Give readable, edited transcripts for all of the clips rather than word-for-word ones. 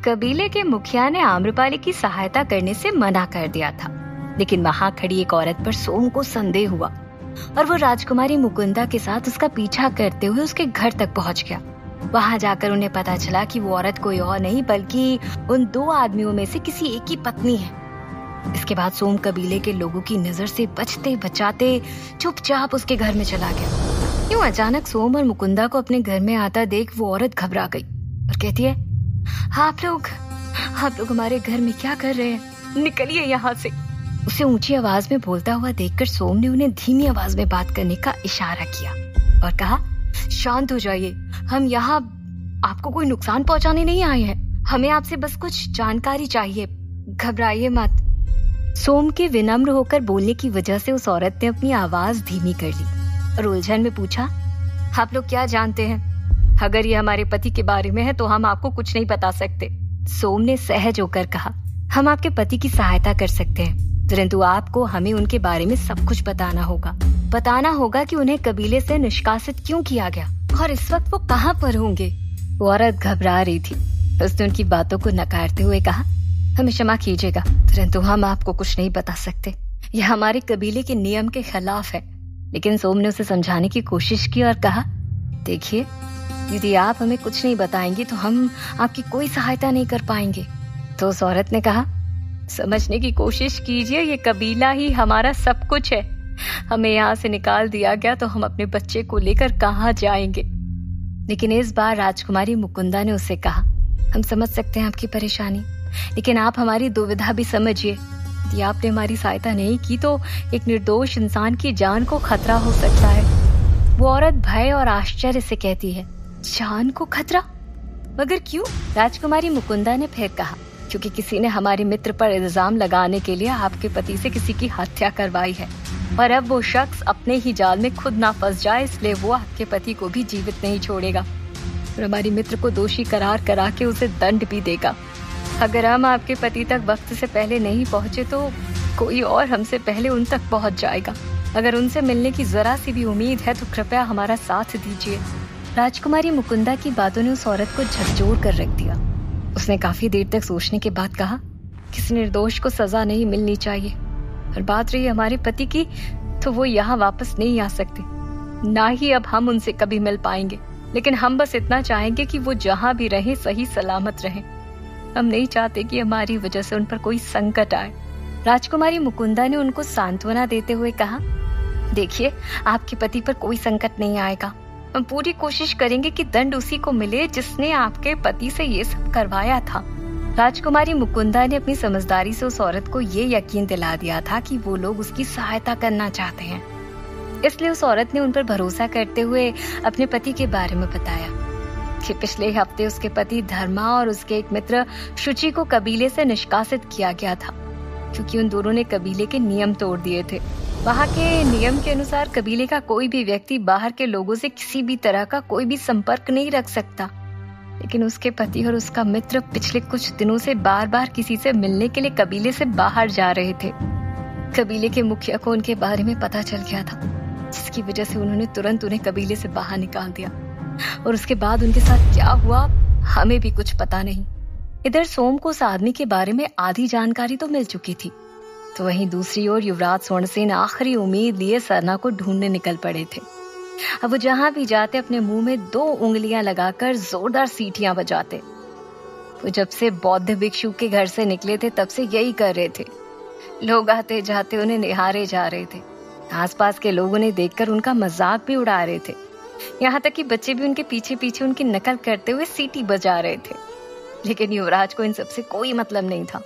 कबीले के मुखिया ने आम्रपाली की सहायता करने से मना कर दिया था, लेकिन वहां खड़ी एक औरत पर सोम को संदेह हुआ और वो राजकुमारी मुकुंदा के साथ उसका पीछा करते हुए उसके घर तक पहुंच गया। वहां जाकर उन्हें पता चला कि वो औरत कोई और नहीं बल्कि उन दो आदमियों में से किसी एक की पत्नी है। इसके बाद सोम कबीले के लोगों की नजर से बचते बचाते चुपचाप उसके घर में चला गया। यूं अचानक सोम और मुकुंदा को अपने घर में आता देख वो औरत घबरा गई और कहती है, आप लोग हमारे घर में क्या कर रहे हैं? निकलिए यहाँ से। उसे ऊंची आवाज में बोलता हुआ देखकर सोम ने उन्हें धीमी आवाज में बात करने का इशारा किया और कहा, शांत हो जाइए, हम यहाँ आपको कोई नुकसान पहुँचाने नहीं आए हैं। हमें आपसे बस कुछ जानकारी चाहिए, घबराइए मत। सोम के विनम्र होकर बोलने की वजह से उस औरत ने अपनी आवाज धीमी कर ली और उलझन में पूछा, आप लोग क्या जानते हैं? अगर ये हमारे पति के बारे में है तो हम आपको कुछ नहीं बता सकते। सोम ने सहज होकर कहा, हम आपके पति की सहायता कर सकते हैं, परंतु आपको हमें उनके बारे में सब कुछ बताना होगा कि उन्हें कबीले से निष्कासित क्यों किया गया और इस वक्त वो कहाँ पर होंगे। वो औरत घबरा रही थी। उसने उनकी बातों को नकारते हुए कहा, हमें क्षमा कीजिएगा, परंतु हम आपको कुछ नहीं बता सकते। यह हमारे कबीले के नियम के खिलाफ है। लेकिन सोम ने उसे समझाने की कोशिश की और कहा, देखिए, यदि आप हमें कुछ नहीं बताएंगे तो हम आपकी कोई सहायता नहीं कर पाएंगे। तो उस औरत ने कहा, समझने की कोशिश कीजिए, ये कबीला ही हमारा सब कुछ है। हमें यहाँ से निकाल दिया गया तो हम अपने बच्चे को लेकर कहाँ जाएंगे। लेकिन इस बार राजकुमारी मुकुंदा ने उससे कहा, हम समझ सकते हैं आपकी परेशानी, लेकिन आप हमारी दुविधा भी समझिए। यदि आपने हमारी सहायता नहीं की तो एक निर्दोष इंसान की जान को खतरा हो सकता है। वो औरत भय और आश्चर्य से कहती है, जान को खतरा? मगर क्यों? राजकुमारी मुकुंदा ने फिर कहा, क्योंकि किसी ने हमारे मित्र पर इल्जाम लगाने के लिए आपके पति से किसी की हत्या करवाई है और अब वो शख्स अपने ही जाल में खुद ना फंस जाए, इसलिए वो आपके पति को भी जीवित नहीं छोड़ेगा और हमारे मित्र को दोषी करार करा के उसे दंड भी देगा। अगर हम आपके पति तक वक्त से पहले नहीं पहुंचे तो कोई और हमसे पहले उन तक पहुंच जाएगा। अगर उनसे मिलने की जरा सी भी उम्मीद है तो कृपया हमारा साथ दीजिए। राजकुमारी मुकुंदा की बातों ने उस औरत को झकझोर कर रख दिया। उसने काफी देर तक सोचने के बाद कहा, किसी निर्दोष को सजा नहीं मिलनी चाहिए, और बात रही हमारे पति की तो वो यहाँ वापस नहीं आ सकते, ना ही अब हम उनसे कभी मिल पाएंगे। लेकिन हम बस इतना चाहेंगे कि वो जहाँ भी रहे सही सलामत रहें। हम नहीं चाहते कि हमारी वजह से उन पर कोई संकट आए। राजकुमारी मुकुंदा ने उनको सांत्वना देते हुए कहा, देखिए, आपके पति पर कोई संकट नहीं आएगा। हम पूरी कोशिश करेंगे कि दंड उसी को मिले जिसने आपके पति से ये सब करवाया था। राजकुमारी मुकुंदा ने अपनी समझदारी से उस औरत को ये यकीन दिला दिया था कि वो लोग उसकी सहायता करना चाहते हैं। इसलिए उस औरत ने उन पर भरोसा करते हुए अपने पति के बारे में बताया कि पिछले हफ्ते उसके पति धर्मा और उसके एक मित्र शुचि को कबीले से निष्कासित किया गया था, क्योंकि उन दोनों ने कबीले के नियम तोड़ दिए थे। वहाँ के नियम के अनुसार कबीले का कोई भी व्यक्ति बाहर के लोगों से किसी भी तरह का कोई भी संपर्क नहीं रख सकता। लेकिन उसके पति और उसका मित्र पिछले कुछ दिनों से बार बार किसी से मिलने के लिए कबीले से बाहर जा रहे थे। कबीले के मुखिया को उनके बारे में पता चल गया था, जिसकी वजह से उन्होंने तुरंत उन्हें कबीले से बाहर निकाल दिया, और उसके बाद उनके साथ क्या हुआ हमें भी कुछ पता नहीं। इधर सोम को उस आदमी के बारे में आधी जानकारी तो मिल चुकी थी, तो वहीं दूसरी ओर युवराज स्वर्णसेन आखिरी उम्मीद लिए सरना को ढूंढने निकल पड़े थे। अब वो जहां भी जाते अपने मुंह में 2 उंगलियां लगाकर जोरदार सीटियां बजाते। वो जब से बौद्ध भिक्षु के घर से निकले थे तब से यही कर रहे थे। लोग आते जाते उन्हें निहारे जा रहे थे। आसपास के लोगों ने देखकर उनका मजाक भी उड़ा रहे थे। यहाँ तक कि बच्चे भी उनके पीछे पीछे उनकी नकल करते हुए सीटी बजा रहे थे। लेकिन युवराज को इन सबसे कोई मतलब नहीं था।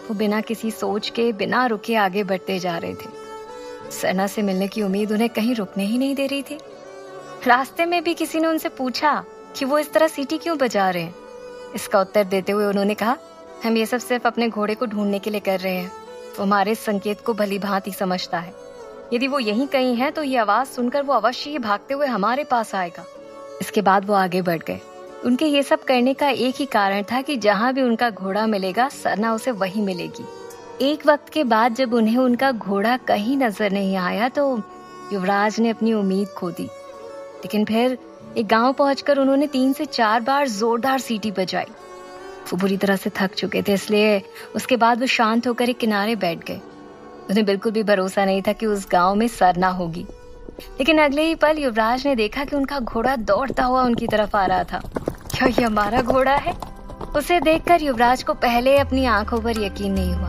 वो बिना किसी सोच के बिना रुके आगे बढ़ते जा रहे थे। सरना से मिलने की उम्मीद उन्हें कहीं रुकने ही नहीं दे रही थी। रास्ते में भी किसी ने उनसे पूछा कि वो इस तरह सीटी क्यों बजा रहे हैं। इसका उत्तर देते हुए उन्होंने कहा, हम ये सब सिर्फ अपने घोड़े को ढूंढने के लिए कर रहे हैं। वो हमारे संकेत को भली भांति समझता है। यदि वो यहीं कहीं है तो ये आवाज सुनकर वो अवश्य ही भागते हुए हमारे पास आएगा। इसके बाद वो आगे बढ़ गए। उनके ये सब करने का एक ही कारण था कि जहां भी उनका घोड़ा मिलेगा सरना उसे वहीं मिलेगी। एक वक्त के बाद जब उन्हें उनका घोड़ा कहीं नजर नहीं आया तो युवराज ने अपनी उम्मीद खो दी। लेकिन फिर एक गांव पहुंचकर उन्होंने 3 से 4 बार जोरदार सीटी बजाई। वो बुरी तरह से थक चुके थे, इसलिए उसके बाद वो शांत होकर एक किनारे बैठ गए। उन्हें बिल्कुल भी भरोसा नहीं था कि उस गांव में सरना होगी। लेकिन अगले ही पल युवराज ने देखा कि उनका घोड़ा दौड़ता हुआ उनकी तरफ आ रहा था। क्या ये हमारा घोड़ा है? उसे देखकर युवराज को पहले अपनी आंखों पर यकीन नहीं हुआ,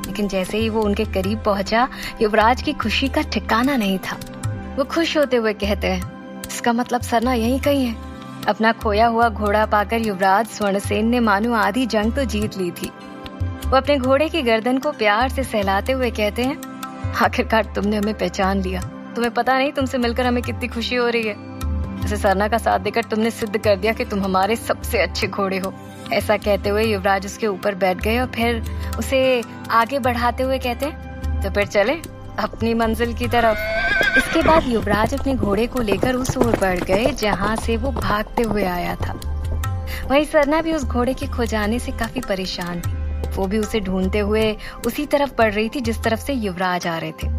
लेकिन जैसे ही वो उनके करीब पहुंचा, युवराज की खुशी का ठिकाना नहीं था। वो खुश होते हुए कहते हैं, इसका मतलब सरना यहीं कहीं है। अपना खोया हुआ घोड़ा पाकर युवराज स्वर्णसेन ने मानो आधी जंग तो जीत ली थी। वो अपने घोड़े की गर्दन को प्यार से सहलाते हुए कहते हैं, आखिरकार तुमने हमें पहचान लिया। तुम्हें पता नहीं तुमसे मिलकर हमें कितनी खुशी हो रही है। जैसे सरना का साथ देकर तुमने सिद्ध कर दिया कि तुम हमारे सबसे अच्छे घोड़े हो। ऐसा कहते हुए युवराज उसके ऊपर बैठ गए और फिर उसे आगे बढ़ाते हुए कहते हैं, तो फिर चले अपनी मंजिल की तरफ। इसके बाद युवराज अपने घोड़े को लेकर उस ओर बढ़ गए जहाँ से वो भागते हुए आया था। वहीं सरना भी उस घोड़े के खो जाने से काफी परेशान थी। वो भी उसे ढूंढते हुए उसी तरफ बढ़ रही थी जिस तरफ से युवराज आ रहे थे।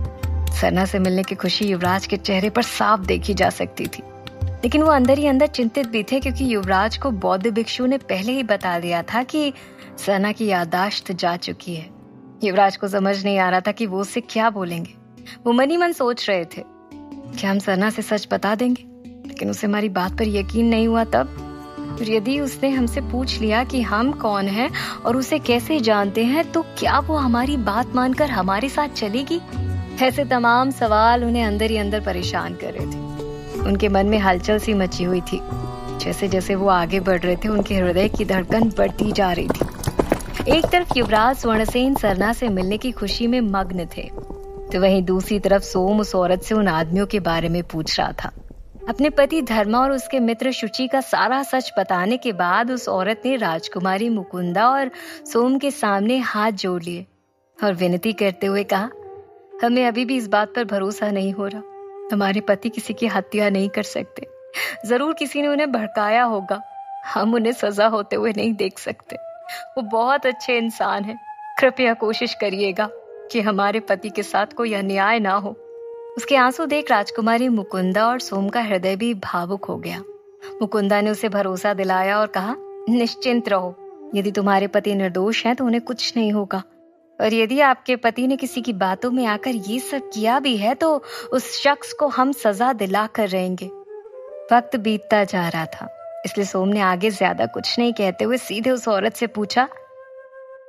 सरना से मिलने की खुशी युवराज के चेहरे पर साफ देखी जा सकती थी, लेकिन वो अंदर ही अंदर चिंतित भी थे, क्योंकि युवराज को बौद्ध भिक्षु ने पहले ही बता दिया था कि सरना की याददाश्त जा चुकी है। युवराज को समझ नहीं आ रहा था कि वो उससे क्या बोलेंगे। वो मन ही मन सोच रहे थे कि हम सरना से सच बता देंगे, लेकिन उसे हमारी बात पर यकीन नहीं हुआ। तब यदि उसने हमसे पूछ लिया कि हम कौन हैं और उसे कैसे जानते हैं, तो क्या वो हमारी बात मानकर हमारे साथ चलेगी? ऐसे तमाम सवाल उन्हें अंदर ही अंदर परेशान कर रहे थे। उनके मन में हलचल सी मची हुई थी। जैसे जैसे वो आगे बढ़ रहे थे, उनके हृदय की धड़कन बढ़ती जा रही थी। एक तरफ युवराज स्वर्णसेन सरना से मिलने की खुशी में मग्न थे, तो वहीं दूसरी तरफ सोम उस औरत से उन आदमियों के बारे में पूछ रहा था। अपने पति धर्मा और उसके मित्र शुचि का सारा सच बताने के बाद उस औरत ने राजकुमारी मुकुंदा और सोम के सामने हाथ जोड़ लिए और विनती करते हुए कहा, हमें अभी भी इस बात पर भरोसा नहीं हो रहा। हमारे पति किसी की हत्या नहीं कर सकते। जरूर किसी ने उन्हें भड़काया होगा। हम उन्हें सजा होते हुए नहीं देख सकते। वो बहुत अच्छे इंसान हैं। कृपया कोशिश करिएगा कि हमारे पति के साथ कोई अन्याय ना हो। उसके आंसू देख राजकुमारी मुकुंदा और सोम का हृदय भी भावुक हो गया। मुकुंदा ने उसे भरोसा दिलाया और कहा, निश्चिंत रहो, यदि तुम्हारे पति निर्दोष हैं तो उन्हें कुछ नहीं होगा, और यदि आपके पति ने किसी की बातों में आकर ये सब किया भी है तो उस शख्स को हम सजा दिला कर रहेंगे। वक्त बीतता जा रहा था, इसलिए सोम ने आगे ज्यादा कुछ नहीं कहते हुए सीधे उस औरत से पूछा,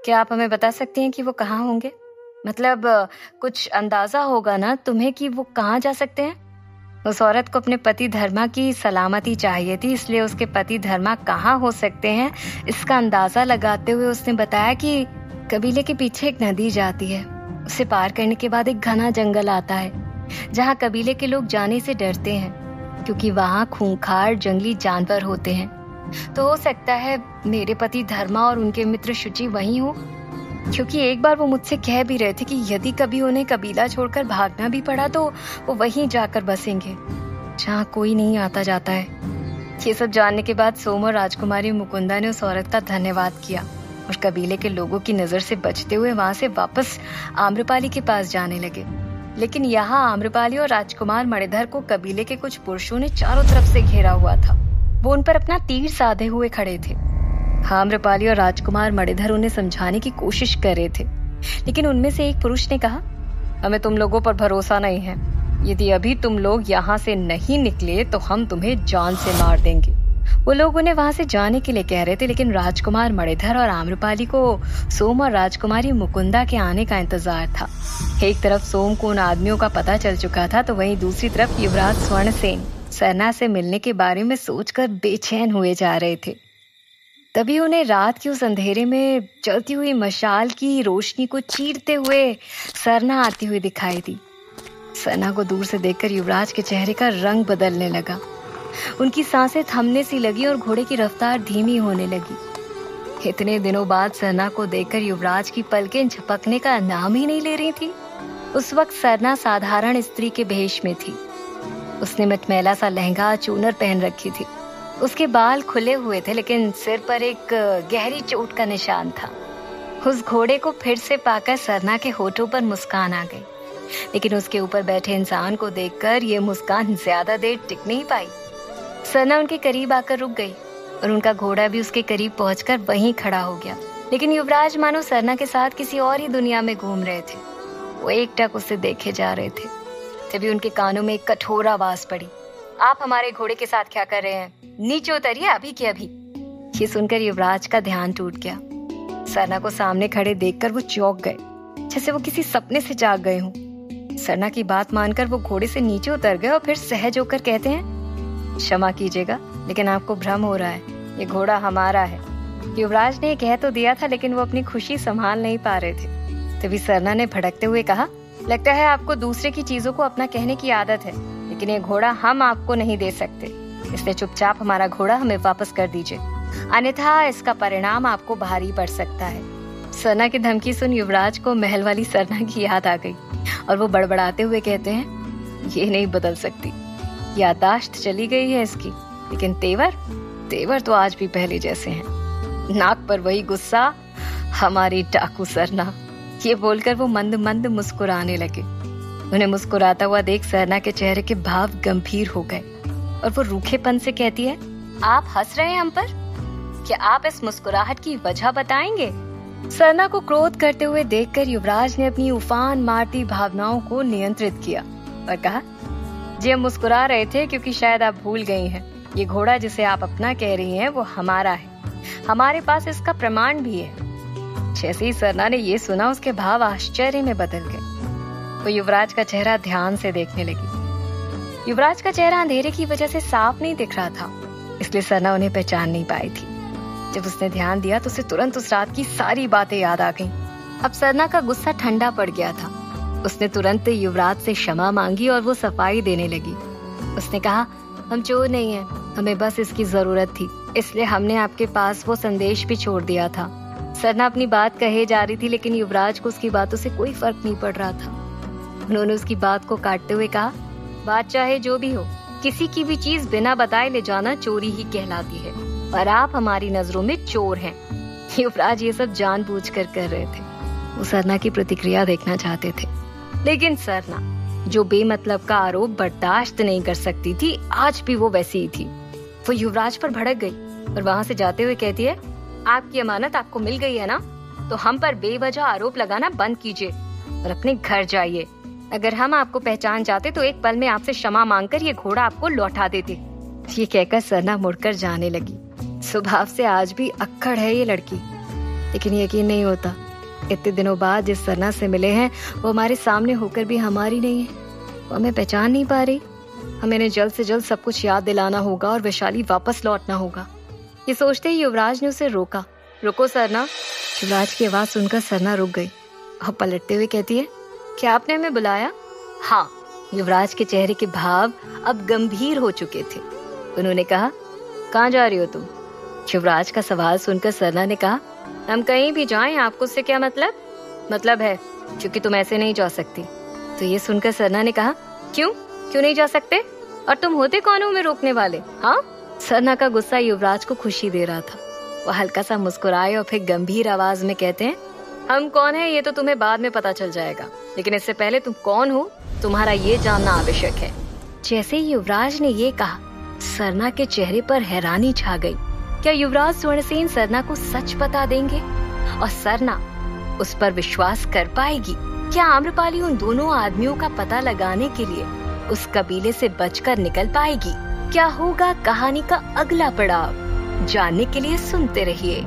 क्या आप हमें बता सकते हैं कि वो कहाँ होंगे? मतलब कुछ अंदाजा होगा ना तुम्हें कि वो कहाँ जा सकते हैं? उस औरत को अपने पति धर्मा की सलामती चाहिए थी, इसलिए उसके पति धर्मा कहाँ हो सकते हैं इसका अंदाजा लगाते हुए उसने बताया कि कबीले के पीछे एक नदी जाती है। उसे पार करने के बाद एक घना जंगल आता है, जहाँ कबीले के लोग जाने से डरते हैं, क्योंकि वहाँ खूंखार जंगली जानवर होते हैं। तो हो सकता है मेरे पति धर्मा और उनके मित्र शुचि वहीं हो, क्योंकि एक बार वो मुझसे कह भी रहे थे कि यदि कभी उन्हें कबीला छोड़कर भागना भी पड़ा तो वो वहीं जाकर बसेंगे, जहाँ कोई नहीं आता जाता है। ये सब जानने के बाद सोम और राजकुमारी मुकुंदा ने उस औरत का धन्यवाद किया और कबीले के लोगों की नजर से बचते हुए वहां से वापस आम्रपाली के पास जाने लगे। लेकिन यहाँ आम्रपाली और राजकुमार मणिधर को कबीले के कुछ पुरुषों ने चारों तरफ से घेरा हुआ था। वो उन पर अपना तीर साधे हुए खड़े थे। आम्रपाली और राजकुमार मणिधर उन्हें समझाने की कोशिश कर रहे थे, लेकिन उनमें से एक पुरुष ने कहा, हमें तुम लोगों पर भरोसा नहीं है। यदि अभी तुम लोग यहाँ से नहीं निकले तो हम तुम्हें जान से मार देंगे। वो लोग उन्हें वहां से जाने के लिए कह रहे थे, लेकिन राजकुमार मणिधर और आम्रपाली को सोम और राजकुमारी मुकुंदा के आने का इंतजार था। एक तरफ सोम को उन आदमियों का पता चल चुका था, तो वहीं दूसरी तरफ युवराज स्वर्णसेन सरना से मिलने के बारे में सोचकर बेचैन हुए जा रहे थे। तभी उन्हें रात के उस अंधेरे में जलती हुई मशाल की रोशनी को चीरते हुए सरना आती हुई दिखाई दी। सरना को दूर से देखकर युवराज के चेहरे का रंग बदलने लगा। उनकी सांसें थमने सी लगी और घोड़े की रफ्तार धीमी होने लगी। इतने दिनों बाद सरना को देखकर युवराज की पलकें झपकने का नाम ही नहीं ले रही थी। उस वक्त सरना साधारण स्त्री के भेष में थी। उसने मटमैला सा लहंगा चूनर पहन रखी थी। उसके बाल खुले हुए थे, लेकिन सिर पर एक गहरी चोट का निशान था। उस घोड़े को फिर से पाकर सरना के होठों पर मुस्कान आ गई, लेकिन उसके ऊपर बैठे इंसान को देखकर ये मुस्कान ज्यादा देर टिक नहीं पाई। सरना उनके करीब आकर रुक गई। और उनका घोड़ा भी उसके करीब पहुंचकर वहीं खड़ा हो गया। लेकिन युवराज मानो सरना के साथ किसी और ही दुनिया में घूम रहे थे। वो एकटक उसे देखे जा रहे थे। तभी उनके कानों में एक कठोर आवाज पड़ी, आप हमारे घोड़े के साथ क्या कर रहे हैं? नीचे उतरिए अभी के अभी। ये सुनकर युवराज का ध्यान टूट गया। सरना को सामने खड़े देखकर वो चौंक गए, जैसे वो किसी सपने से जाग गए हों। सरना की बात मानकर वो घोड़े से नीचे उतर गए और फिर सहज होकर कहते हैं, क्षमा कीजिएगा, लेकिन आपको भ्रम हो रहा है, ये घोड़ा हमारा है। युवराज ने कह तो दिया था, लेकिन वो अपनी खुशी संभाल नहीं पा रहे थे। तभी सरना ने भड़कते हुए कहा, लगता है आपको दूसरे की चीजों को अपना कहने की आदत है, लेकिन ये घोड़ा हम आपको नहीं दे सकते, इसलिए चुपचाप हमारा घोड़ा हमें वापस कर दीजिए, अन्यथा इसका परिणाम आपको भारी पड़ सकता है। सरना की धमकी सुन युवराज को महल वाली सरना की याद आ गई और वो बड़बड़ाते हुए कहते हैं, ये नहीं बदल सकती, याददाश्त चली गई है इसकी, लेकिन तेवर तो आज भी पहले जैसे हैं। नाक पर वही गुस्सा, हमारी डाकू सरना। ये बोलकर वो मंद मंद मुस्कुराने लगे। उन्हें मुस्कुराता हुआ देख सरना के चेहरे के भाव गंभीर हो गए और वो रूखेपन से कहती है, आप हंस रहे हैं हम पर? क्या आप इस मुस्कुराहट की वजह बताएंगे? सरना को क्रोध करते हुए देखकर युवराज ने अपनी उफान मारती भावनाओं को नियंत्रित किया और कहा, जी हम मुस्कुरा रहे थे क्योंकि शायद आप भूल गई हैं, ये घोड़ा जिसे आप अपना कह रही हैं वो हमारा है, हमारे पास इसका प्रमाण भी है। जैसे ही सरना ने ये सुना, उसके भाव आश्चर्य में बदल गए। वो युवराज का चेहरा ध्यान से देखने लगी। युवराज का चेहरा अंधेरे की वजह से साफ नहीं दिख रहा था, इसलिए सरना उन्हें पहचान नहीं पाई थी। जब उसने ध्यान दिया तो उसे तुरंत उस रात की सारी बातें याद आ गईं। अब सरना का गुस्सा ठंडा पड़ गया था। उसने तुरंत युवराज से क्षमा मांगी और वो सफाई देने लगी। उसने कहा, हम चोर नहीं हैं, हमें बस इसकी जरूरत थी, इसलिए हमने आपके पास वो संदेश भी छोड़ दिया था। सरना अपनी बात कहे जा रही थी, लेकिन युवराज को उसकी बातों से कोई फर्क नहीं पड़ रहा था। उन्होंने उसकी बात को काटते हुए कहा, बात चाहे जो भी हो, किसी की भी चीज बिना बताए ले जाना चोरी ही कहलाती है, और आप हमारी नजरों में चोर हैं। युवराज ये सब जानबूझकर कर रहे थे। वो सरना की प्रतिक्रिया देखना चाहते थे, लेकिन सरना जो बेमतलब का आरोप बर्दाश्त नहीं कर सकती थी, आज भी वो वैसी ही थी। वो युवराज पर भड़क गई और वहां से जाते हुए कहती है, आपकी अमानत आपको मिल गई है ना, तो हम पर बेवजह आरोप लगाना बंद कीजिए और अपने घर जाइए। अगर हम आपको पहचान जाते तो एक पल में आपसे क्षमा मांगकर ये घोड़ा आपको लौटा देते। ये कहकर सरना मुड़कर जाने लगी। स्वभाव से आज भी अक्खड़ है ये लड़की, लेकिन यकीन नहीं होता, इतने दिनों बाद जिस सरना से मिले हैं वो हमारे सामने होकर भी हमारी नहीं है। वो हमें पहचान नहीं पा रही। हमें इन्हें जल्द से जल्द सब कुछ याद दिलाना होगा और वैशाली वापस लौटना होगा। ये सोचते ही युवराज ने उसे रोका। रुको सरना। युवराज की आवाज सुनकर सरना रुक गई और पलटते हुए कहती है, क्या आपने हमें बुलाया? हाँ। युवराज के चेहरे के भाव अब गंभीर हो चुके थे। उन्होंने कहा, कहाँ जा रही हो तुम? युवराज का सवाल सुनकर सरना ने कहा, हम कहीं भी जाएं, आपको उससे क्या मतलब? मतलब है क्योंकि तुम ऐसे नहीं जा सकती। तो ये सुनकर सरना ने कहा, क्यों नहीं जा सकते? और तुम होते कौन हो हमें रोकने वाले? हाँ। सरना का गुस्सा युवराज को खुशी दे रहा था। वो हल्का सा मुस्कुराए और फिर गंभीर आवाज में कहते हैं, हम कौन है ये तो तुम्हें बाद में पता चल जाएगा, लेकिन इससे पहले तुम कौन हो तुम्हारा ये जानना आवश्यक है। जैसे ही युवराज ने ये कहा, सरना के चेहरे पर हैरानी छा गई। क्या युवराज स्वर्णसेन सरना को सच बता देंगे और सरना उस पर विश्वास कर पाएगी? क्या आम्रपाली उन दोनों आदमियों का पता लगाने के लिए उस कबीले से बचकर निकल पाएगी? क्या होगा कहानी का अगला पड़ाव? जानने के लिए सुनते रहिए।